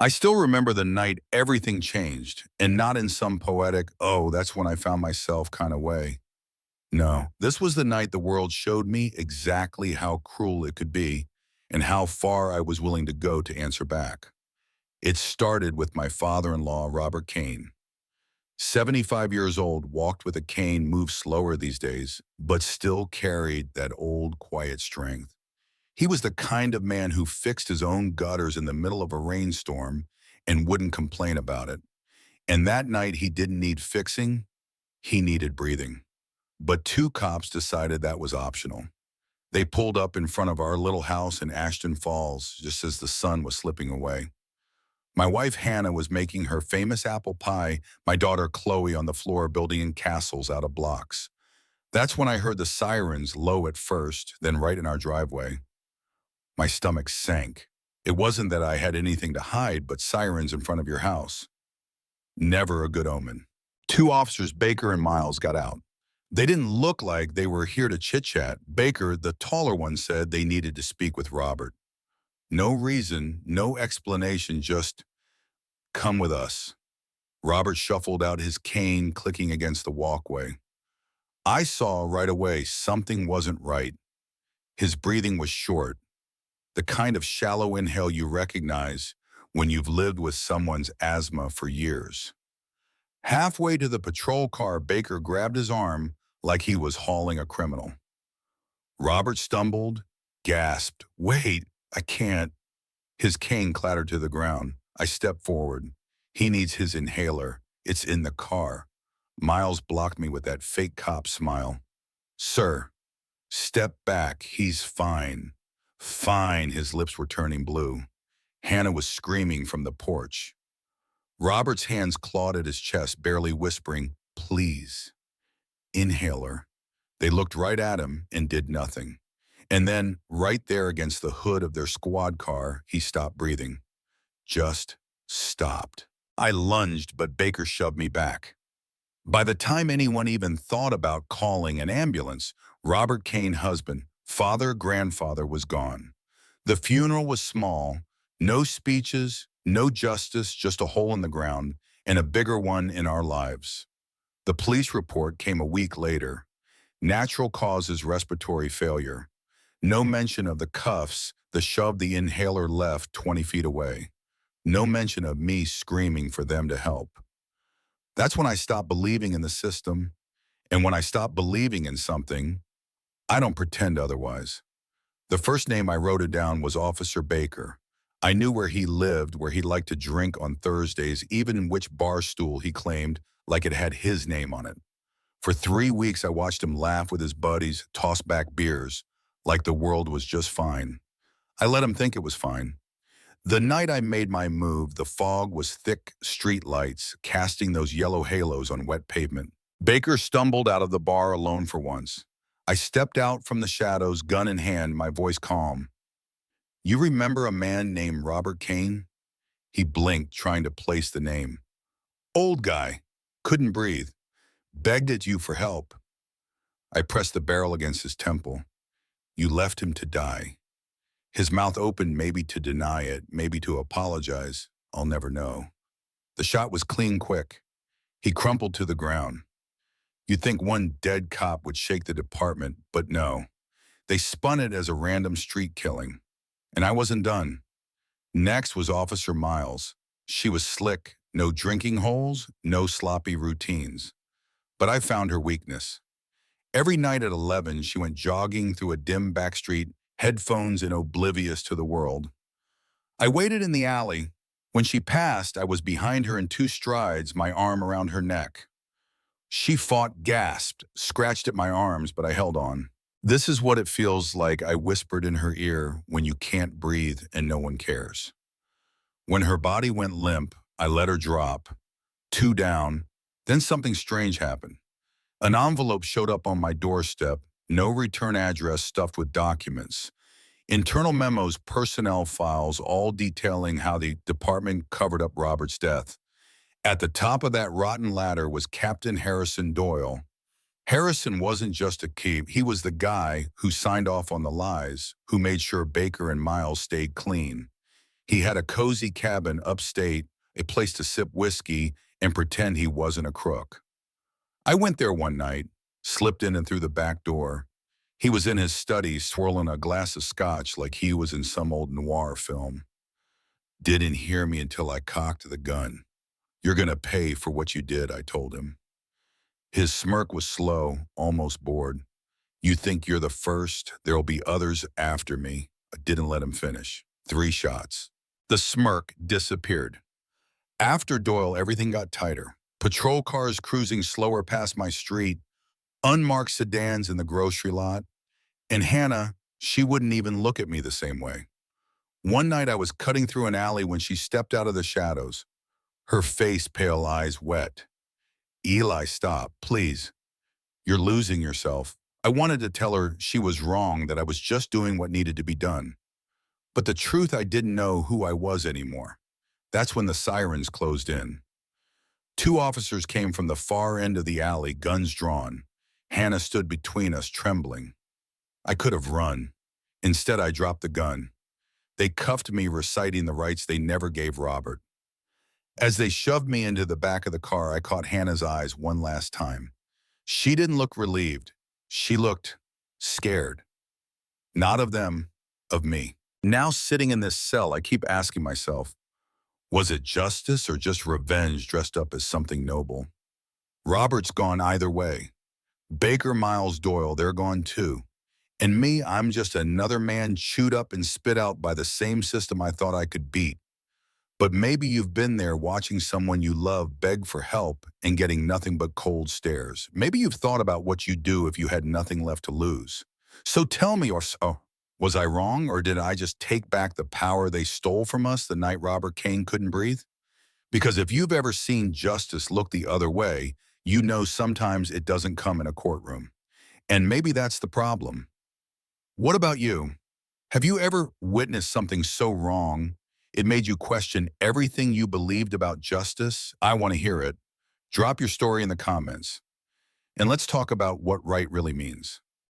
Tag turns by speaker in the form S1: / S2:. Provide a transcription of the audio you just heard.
S1: I still remember the night everything changed, and not in some poetic, oh, that's when I found myself kind of way. No, this was the night the world showed me exactly how cruel it could be and how far I was willing to go to answer back. It started with my father-in-law, Robert Kane. 75 years old, walked with a cane, moved slower these days, but still carried that old quiet strength. He was the kind of man who fixed his own gutters in the middle of a rainstorm and wouldn't complain about it. And that night he didn't need fixing, he needed breathing. But two cops decided that was optional. They pulled up in front of our little house in Ashton Falls just as the sun was slipping away. My wife Hannah was making her famous apple pie, my daughter Chloe on the floor building castles out of blocks. That's when I heard the sirens, low at first, then right in our driveway. My stomach sank. It wasn't that I had anything to hide, but sirens in front of your house. Never a good omen. Two officers, Baker and Miles, got out. They didn't look like they were here to chit-chat. Baker, the taller one, said they needed to speak with Robert. No reason, no explanation, just come with us. Robert shuffled out his cane, clicking against the walkway. I saw right away something wasn't right. His breathing was short, the kind of shallow inhale you recognize when you've lived with someone's asthma for years. Halfway to the patrol car, Baker grabbed his arm like he was hauling a criminal. Robert stumbled, gasped, "Wait, I can't." His cane clattered to the ground. I stepped forward. He needs his inhaler. It's in the car. Miles blocked me with that fake cop smile. "Sir, step back. He's fine." Fine, his lips were turning blue. Hannah was screaming from the porch. Robert's hands clawed at his chest, barely whispering, "Please." Inhaler. They looked right at him and did nothing. And then, right there against the hood of their squad car, he stopped breathing. Just stopped. I lunged, but Baker shoved me back. By the time anyone even thought about calling an ambulance, Robert Kane, husband, father, grandfather, was gone. The funeral was small, no speeches, no justice, just a hole in the ground, and a bigger one in our lives. The police report came a week later. Natural causes respiratory failure. No mention of the cuffs, the shove the inhaler left 20 feet away. No mention of me screaming for them to help. That's when I stopped believing in the system, and when I stopped believing in something, I don't pretend otherwise. The first name I wrote it down was Officer Baker. I knew where he lived, where he liked to drink on Thursdays, even in which bar stool he claimed like it had his name on it. For 3 weeks, I watched him laugh with his buddies, toss back beers, like the world was just fine. I let him think it was fine. The night I made my move, the fog was thick street lights, casting those yellow halos on wet pavement. Baker stumbled out of the bar alone for once. I stepped out from the shadows, gun in hand, my voice calm. "You remember a man named Robert Kane?" He blinked, trying to place the name. "Old guy. Couldn't breathe. Begged at you for help." I pressed the barrel against his temple. "You left him to die." His mouth opened, maybe to deny it, maybe to apologize. I'll never know. The shot was clean quick. He crumpled to the ground. You'd think one dead cop would shake the department, but no. They spun it as a random street killing. And I wasn't done. Next was Officer Miles. She was slick, no drinking holes, no sloppy routines. But I found her weakness. Every night at 11, she went jogging through a dim back street, headphones in, oblivious to the world. I waited in the alley. When she passed, I was behind her in 2 strides, my arm around her neck. She fought, gasped, scratched at my arms, but I held on. "This is what it feels like," I whispered in her ear, "when you can't breathe and no one cares." When her body went limp, I let her drop. 2 down. Then something strange happened. An envelope showed up on my doorstep, no return address, stuffed with documents. Internal memos, personnel files, all detailing how the department covered up Robert's death. At the top of that rotten ladder was Captain Harrison Doyle. Harrison wasn't just a keep, he was the guy who signed off on the lies, who made sure Baker and Miles stayed clean. He had a cozy cabin upstate, a place to sip whiskey and pretend he wasn't a crook. I went there one night, slipped in and through the back door. He was in his study swirling a glass of scotch like he was in some old noir film. Didn't hear me until I cocked the gun. "You're gonna pay for what you did," I told him. His smirk was slow, almost bored. "You think you're the first? There'll be others after me." I didn't let him finish. 3 shots. The smirk disappeared. After Doyle, everything got tighter. Patrol cars cruising slower past my street, unmarked sedans in the grocery lot, and Hannah, she wouldn't even look at me the same way. One night I was cutting through an alley when she stepped out of the shadows, her face, pale eyes wet. "Eli, stop, please. You're losing yourself." I wanted to tell her she was wrong, that I was just doing what needed to be done. But the truth, I didn't know who I was anymore. That's when the sirens closed in. 2 officers came from the far end of the alley, guns drawn. Hannah stood between us, trembling. I could have run. Instead, I dropped the gun. They cuffed me, reciting the rights they never gave Robert. As they shoved me into the back of the car, I caught Hannah's eyes one last time. She didn't look relieved. She looked scared. Not of them, of me. Now sitting in this cell, I keep asking myself, was it justice or just revenge dressed up as something noble? Robert's gone either way. Baker, Miles, Doyle, they're gone too. And me, I'm just another man chewed up and spit out by the same system I thought I could beat. But maybe you've been there watching someone you love beg for help and getting nothing but cold stares. Maybe you've thought about what you'd do if you had nothing left to lose. So tell me, was I wrong, or did I just take back the power they stole from us the night Robert Kane couldn't breathe? Because if you've ever seen justice look the other way, you know sometimes it doesn't come in a courtroom. And maybe that's the problem. What about you? Have you ever witnessed something so wrong it made you question everything you believed about justice? I want to hear it. Drop your story in the comments. And let's talk about what right really means.